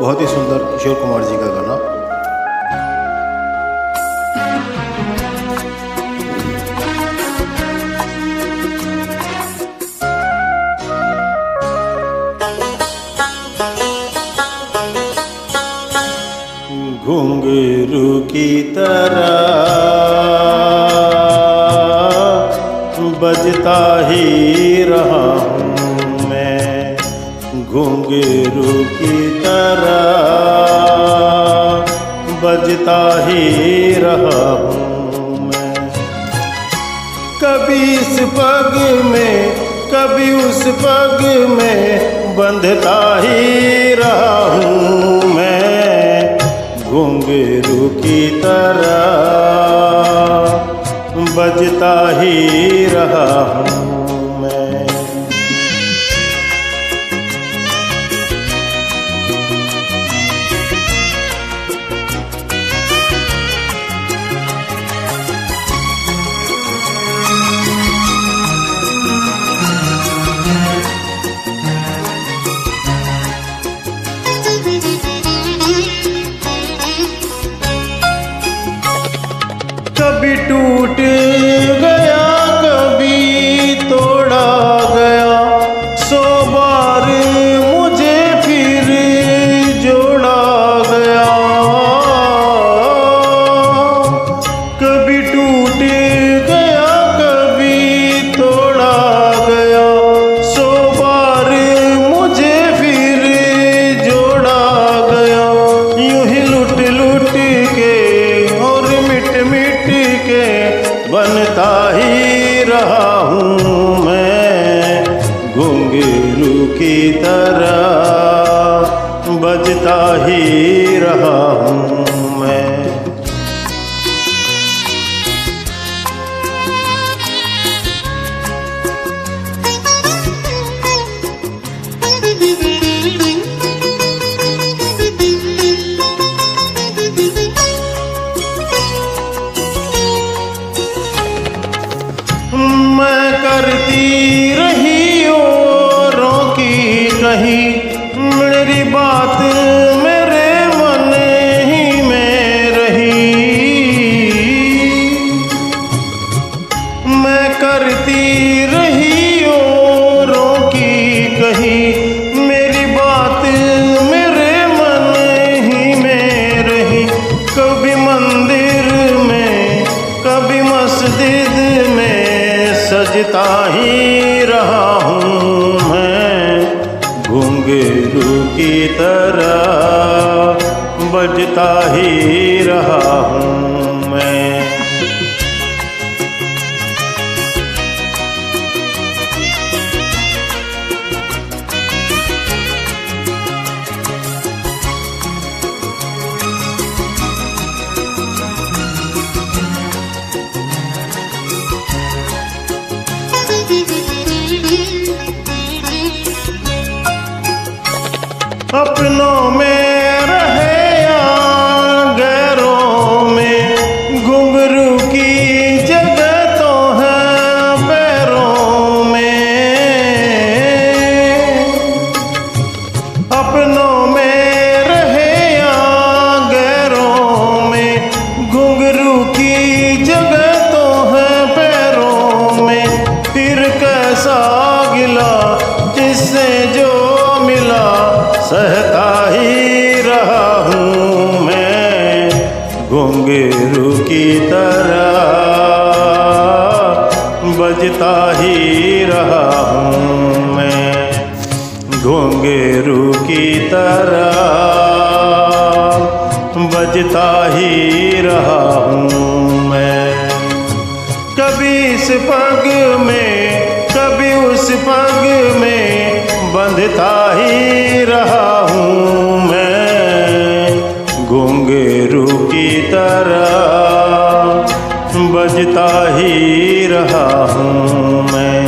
बहुत ही सुंदर किशोर कुमार जी का गाना। घुंघरू की तरह बजता ही रहा हूँ मैं, घुंघरू की तरह बजता ही रहा हूँ मैं। कभी इस पग में कभी उस पग में बंधता ही रहा हूँ मैं, घुंघरू की तरह बजता ही रहा हूँ मैं। कभी टूट गया कभी तोड़ा गया, 100 बार मुझे फिर जोड़ा गया। कभी टूट गया कभी तोड़ा गया, 100 बार मुझे फिर जोड़ा गया। यूं ही लुट लुट के और मिट मिट के बनता ही रहा हूँ मैं, घुंघरू की तरह बजता ही रहा हूँ मैं। मैं करती रही औरों की कही, मेरी बात मेरे मन ही में रही। मैं करती रही औरों की कही, मेरी बात मेरे मन ही में रही। कभी मंदिर में कभी मस्जिद में सजता ही रहा हूँ मैं, घुंघरू की तरह बजता ही रहा हूँ मैं। अपनों में रहे या गैरों में, घुंघरू की जगह तो है पैरों में। अपनों में रहे या गैरों में, घुंघरू की जगह तो है पैरों में। फिर कैसा गिला जिससे जो मिला, सहता ही रहा हूँ मैं, घुंघरू की तरह बजता ही रहा हूँ मैं, घुंघरू की तरह बजता ही रहा हूँ मैं। कभी इस पग में कभी उस पग में बंधता ही रहा हूँ मैं, घुंघरू की तरह बजता ही रहा हूँ मैं।